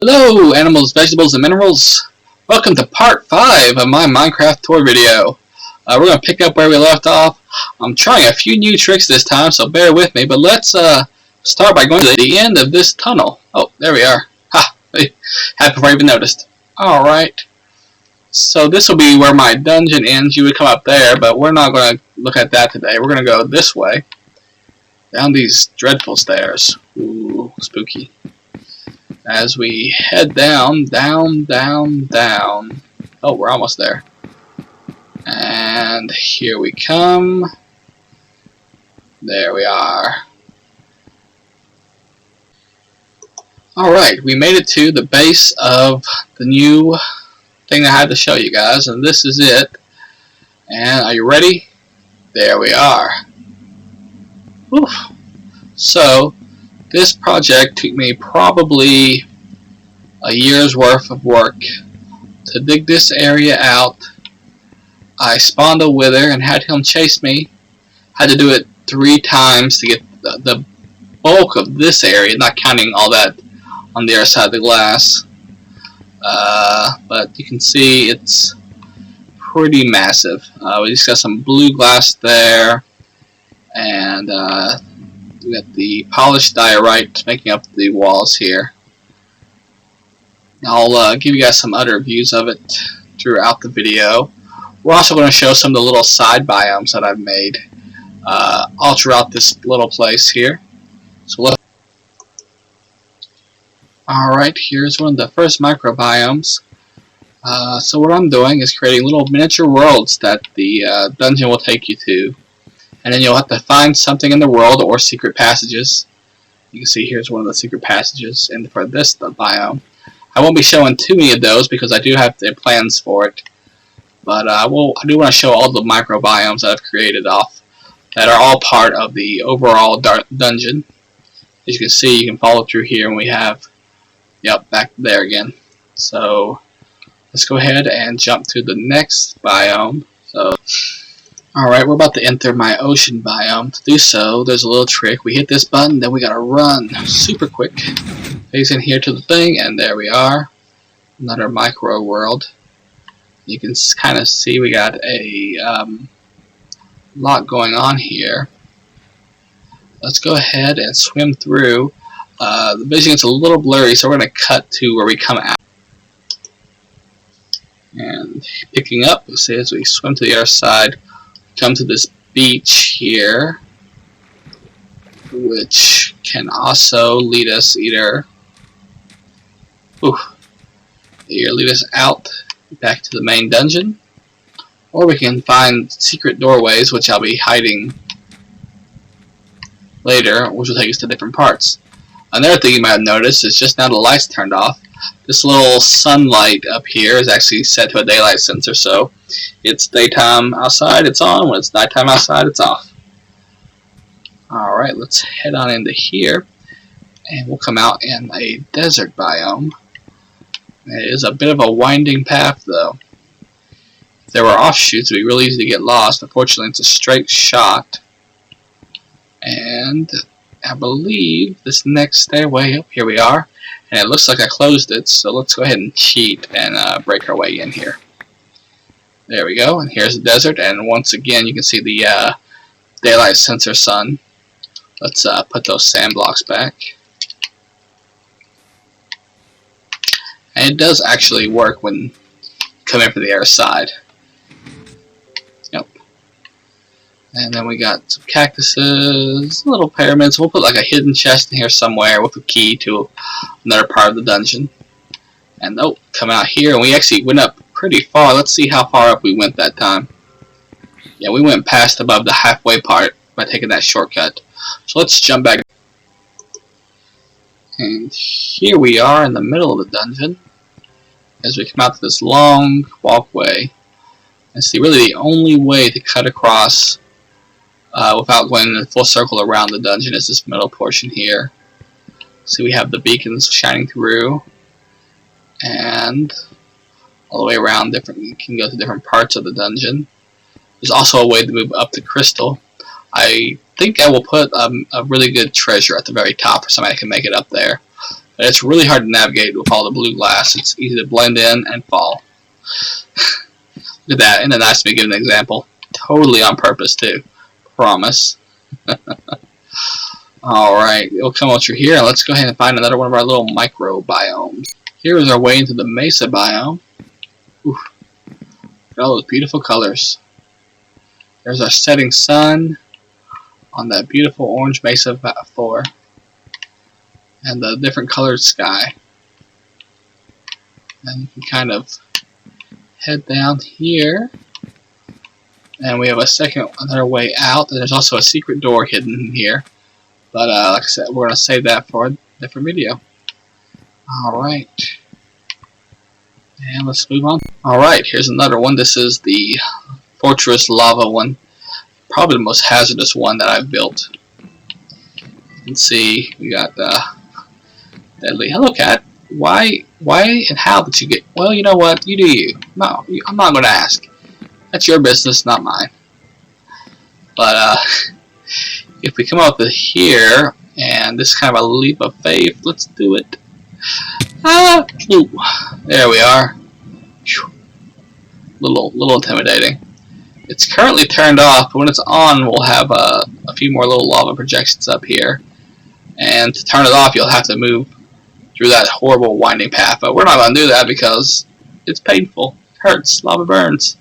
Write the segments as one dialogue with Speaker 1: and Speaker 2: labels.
Speaker 1: Hello, animals, vegetables, and minerals. Welcome to part 5 of my Minecraft tour video. We're going to pick up where we left off. I'm trying a few new tricks this time, so bear with me. But let's start by going to the end of this tunnel. Oh, there we are. Ha! Had before I even noticed. Alright. So this will be where my dungeon ends. You would come up there, but we're not going to look at that today. We're going to go this way. Down these dreadful stairs. Ooh, spooky. As we head down. Oh, we're almost there. And here we come. There we are. Alright, we made it to the base of the new thing I had to show you guys, and this is it. And are you ready? There we are. Oof. So, this project took me probably a year's worth of work to dig this area out. I spawned a wither and had him chase me. Had to do it 3 times to get the bulk of this area, not counting all that on the other side of the glass. But you can see it's pretty massive. We just got some blue glass there, and we got the polished diorite making up the walls here. I'll give you guys some other views of it throughout the video. We're also going to show some of the little side biomes that I've made all throughout this little place here. So look. Alright, here's one of the first microbiomes. So what I'm doing is creating little miniature worlds that the dungeon will take you to. And then you'll have to find something in the world or secret passages. You can see here's one of the secret passages for this biome. I won't be showing too many of those because I do have the plans for it. But I do want to show all the microbiomes that I've created off that are all part of the overall dungeon. As you can see, you can follow through here, and we have, yep, back there again. So let's go ahead and jump to the next biome. So, alright, we're about to enter my ocean biome. To do so, there's a little trick. We hit this button, then we gotta run super quick. Phase in here to the thing, and there we are. Another micro world. You can kind of see we got a lot going on here. Let's go ahead and swim through. The vision is a little blurry, so we're going to cut to where we come out. And picking up, we'll see as we swim to the other side, come to this beach here, which can also lead us either lead us out back to the main dungeon, or we can find secret doorways, which I'll be hiding later, which will take us to different parts. Another thing you might have noticed is just now the lights turned off. This little sunlight up here is actually set to a daylight sensor, so it's daytime outside, it's on. When it's nighttime outside, it's off. Alright, let's head on into here, and we'll come out in a desert biome. It is a bit of a winding path, though. If there were offshoots, it would be really easy to get lost. Unfortunately, it's a straight shot. And I believe this next stairway, oh, here we are. And it looks like I closed it, so let's go ahead and cheat and break our way in here. There we go, and here's the desert, and once again you can see the daylight sensor sun. Let's put those sand blocks back. And it does actually work when you come in from the other side. Yep. And then we got some cactuses, little pyramids. We'll put like a hidden chest in here somewhere with a key to another part of the dungeon. And oh, come out here, and we actually went up pretty far. Let's see how far up we went that time. Yeah, we went past above the halfway part by taking that shortcut. So let's jump back. And here we are in the middle of the dungeon as we come out to this long walkway. And see, really the only way to cut across without going in a full circle around the dungeon is this middle portion here. See, we have the beacons shining through, and all the way around you can go to different parts of the dungeon. There's also a way to move up the crystal. I think I will put a really good treasure at the very top for somebody that can make it up there. But it's really hard to navigate with all the blue glass. It's easy to blend in and fall. Look at that. Isn't it nice to be given an example? Totally on purpose, too. Promise. Alright, we'll come out through here, and let's go ahead and find another one of our little micro biomes. Here is our way into the Mesa biome. Oof. Look at all those beautiful colors. There's our setting sun on that beautiful orange Mesa floor. And the different colored sky. And you can kind of head down here. And we have another way out. And there's also a secret door hidden in here. But like I said, we're going to save that for a different video. Alright. And let's move on. Alright, here's another one. This is the Fortress Lava one. Probably the most hazardous one that I've built. You can see we got deadly. Hello, cat. Why and how did you get... Well, you know what? You do you. No, I'm not going to ask. That's your business, not mine. But, if we come up with here, and this is kind of a leap of faith, let's do it. Ooh, there we are. Whew. Little intimidating. It's currently turned off, but when it's on, we'll have a few more little lava projections up here. And to turn it off, you'll have to move through that horrible winding path. But we're not going to do that because it's painful. It hurts. Lava burns.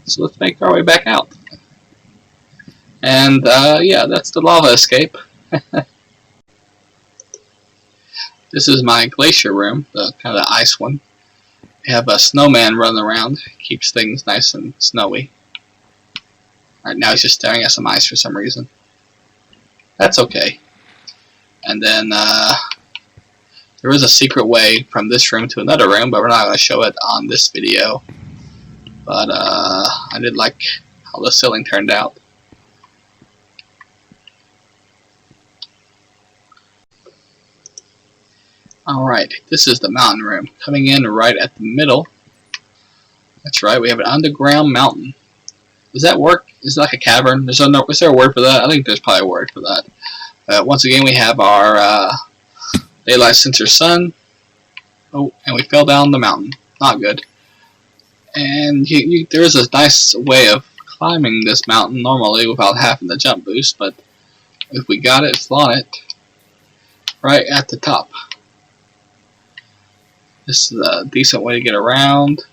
Speaker 1: So let's make our way back out. And yeah, that's the lava escape. This is my glacier room, the kind of the ice one. We have a snowman running around, keeps things nice and snowy. Right now he's just staring at some ice for some reason. That's okay. And then there is a secret way from this room to another room, but we're not going to show it on this video. But I did like how the ceiling turned out. Alright, this is the mountain room. Coming in right at the middle. That's right, we have an underground mountain. Does that work? Is it like a cavern? Is there a word for that? I think there's probably a word for that. Once again, we have our daylight sensor sun. Oh, and we fell down the mountain. Not good. And there is a nice way of climbing this mountain normally without having the jump boost, but if we got it, it's on it. Right at the top. This is a decent way to get around.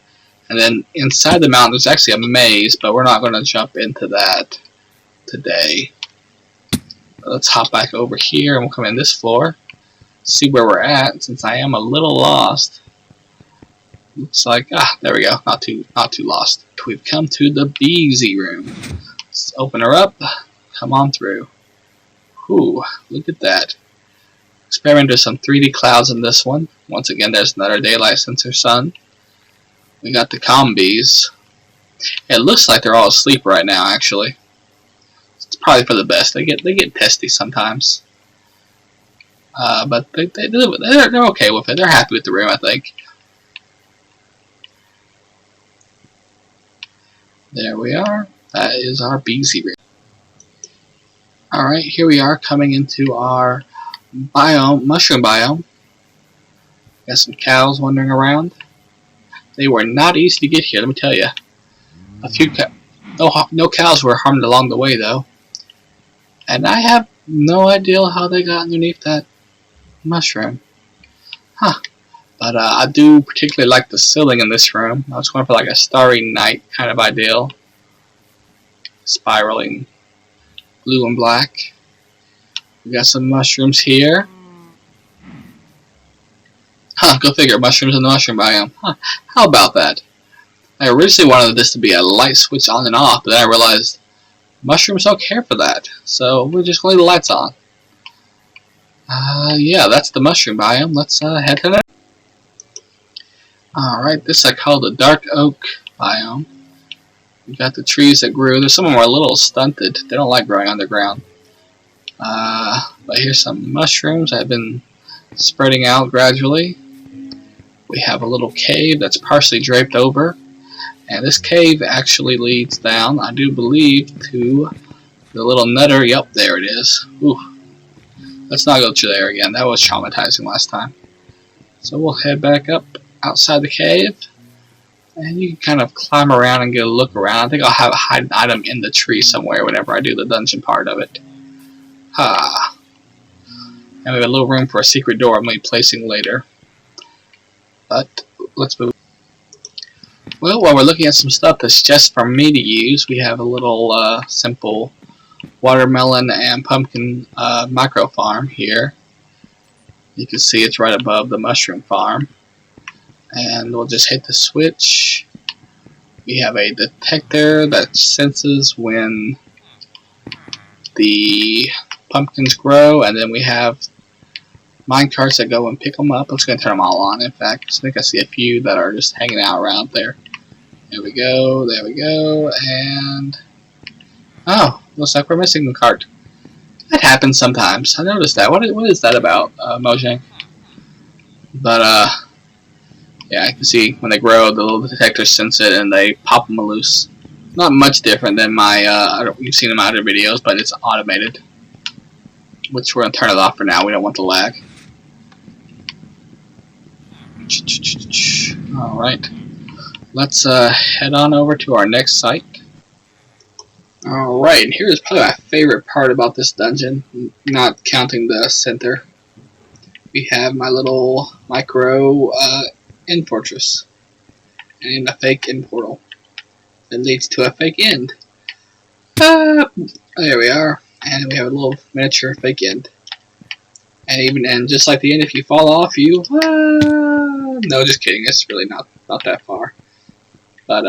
Speaker 1: And then inside the mountain there's actually a maze, but we're not going to jump into that today. Let's hop back over here and we'll come in this floor. See where we're at, since I am a little lost. Looks like, there we go, not too lost. We've come to the BZ room. Let's open her up. Come on through. Ooh, look at that. Experimented with some 3D clouds in this one. Once again, there's another daylight sensor sun. We got the combies. It looks like they're all asleep right now, actually. It's probably for the best. They get testy sometimes. But they're okay with it. They're happy with the room, I think. There we are. That is our BZ room. Alright, here we are coming into our biome, mushroom biome. Got some cows wandering around. They were not easy to get here, let me tell you. No cows were harmed along the way, though. And I have no idea how they got underneath that mushroom. Huh. But I do particularly like the ceiling in this room. I was going for like a starry night kind of ideal. Spiraling blue and black. We got some mushrooms here. Huh, go figure, mushrooms in the mushroom biome. Huh, how about that? I originally wanted this to be a light switch on and off, but then I realized mushrooms don't care for that. So we're just going to leave the lights on. Yeah, that's the mushroom biome. Let's head to that. Alright, this I call the dark oak biome. We got the trees that grew. Some of them are a little stunted. They don't like growing underground. But here's some mushrooms that have been spreading out gradually. We have a little cave that's partially draped over. And this cave actually leads down, I do believe, to the little nether. Yep, there it is. Ooh. Let's not go to there again. That was traumatizing last time. So we'll head back up outside the cave. And you can kind of climb around and get a look around. I think I'll have a hidden item in the tree somewhere whenever I do the dungeon part of it. Ha! And we have a little room for a secret door I'm going to be placing later. But let's move. Well, while we're looking at some stuff that's just for me to use, we have a little simple watermelon and pumpkin micro farm here. You can see it's right above the mushroom farm. And we'll just hit the switch. We have a detector that senses when the pumpkins grow, and then we have minecarts that go and pick them up. I'm just going to turn them all on, in fact. I think I see a few that are just hanging out around there. There we go, and... oh, looks like we're missing a cart. That happens sometimes. I noticed that. What is that about, Mojang? But, yeah, I can see when they grow, the little detectors sense it and they pop them loose. Not much different than my, you've seen in my other videos, but it's automated. Which we're going to turn it off for now. We don't want the lag. Alright. Let's head on over to our next site. Alright, and here's probably my favorite part about this dungeon, not counting the center. We have my little micro end fortress and a fake end portal that leads to a fake end. There we are, and we have a little miniature fake end. And just like the end, if you fall off, you no, just kidding. It's really not that far, but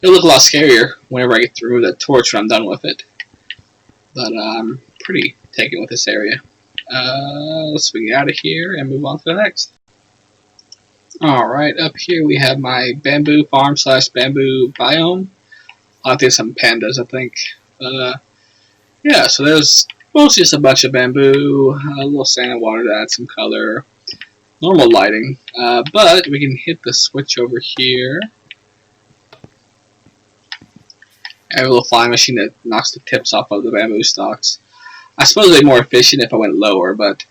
Speaker 1: it'll look a lot scarier whenever I get through the torch when I'm done with it. But I'm pretty taken with this area. Let's get out of here and move on to the next. Alright, up here we have my bamboo farm / bamboo biome. I think some pandas, I think. Yeah, so there's mostly just a bunch of bamboo, a little sand and water to add some color, normal lighting, but we can hit the switch over here. I have a little flying machine that knocks the tips off of the bamboo stalks. I suppose it'd be more efficient if I went lower, but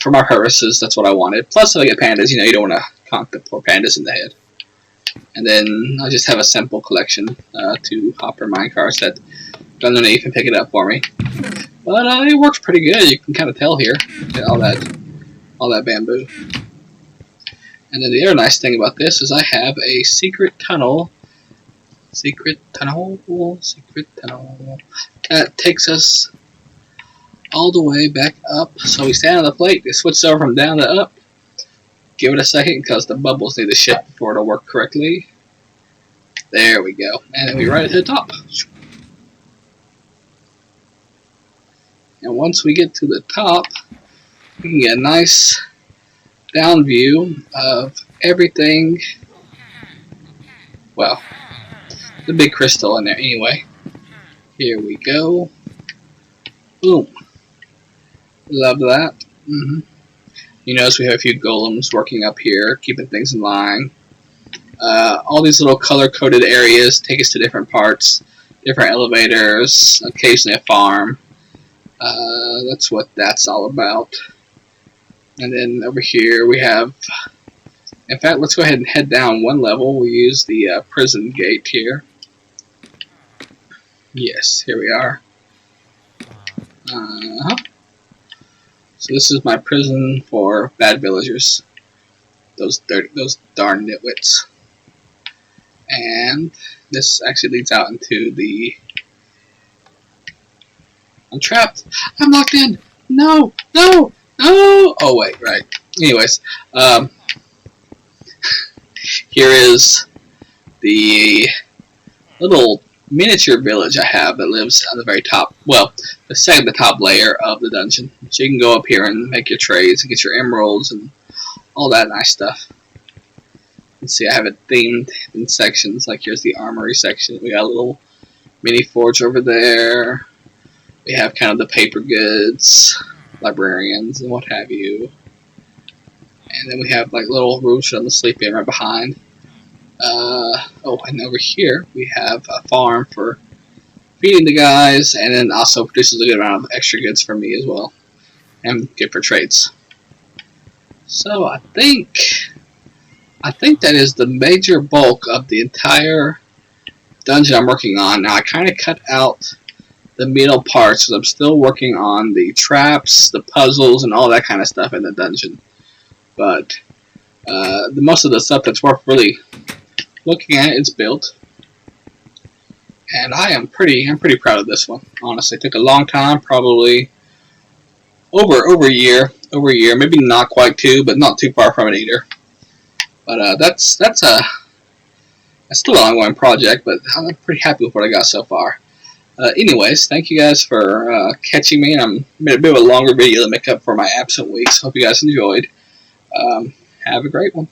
Speaker 1: for my purposes, that's what I wanted. Plus, if I get pandas, you know, you don't want to conk the poor pandas in the head. And then I just have a simple collection to hopper minecarts that don't know you can pick it up for me. But it works pretty good. You can kind of tell here, all that bamboo. And then the other nice thing about this is I have a secret tunnel. Secret tunnel that takes us all the way back up. So we stand on the plate, it switches over from down to up. Give it a second because the bubbles need to shift before it'll work correctly. There we go. And then we right to the top. And once we get to the top, we can get a nice down view of everything. Well, the big crystal in there anyway. Here we go. Boom. Love that. You notice we have a few golems working up here, keeping things in line. All these little color-coded areas take us to different parts, different elevators, occasionally a farm. That's what that's all about. And then over here we have, in fact, let's go ahead and head down one level. We'll use the prison gate here. Yes, here we are. So this is my prison for bad villagers. Those darn nitwits. And this actually leads out into the... I'm trapped! I'm locked in! No! No! No! Oh wait, right. Anyways, here is the little miniature village I have that lives on the very top, well, the top layer of the dungeon. So you can go up here and make your trades and get your emeralds and all that nice stuff. Let's see, I have it themed in sections. Like here's the armory section. We got a little mini forge over there. We have kind of the paper goods, librarians, and what have you. And then we have like little rooms for them to sleep in right behind. Oh, and over here we have a farm for feeding the guys, and then also produces a good amount of extra goods for me as well, and good for trades. So I think that is the major bulk of the entire dungeon I'm working on. Now I kind of cut out the middle parts, so I'm still working on the traps, the puzzles, and all that kind of stuff in the dungeon. But the most of the stuff that's worth really looking at is built, and I'm pretty proud of this one. Honestly, it took a long time, probably over a year, maybe not quite two, but not too far from it either. But that's still an ongoing project, but I'm pretty happy with what I got so far. Anyways, thank you guys for catching me. I'm made a bit of a longer video to make up for my absent weeks. Hope you guys enjoyed. Have a great one.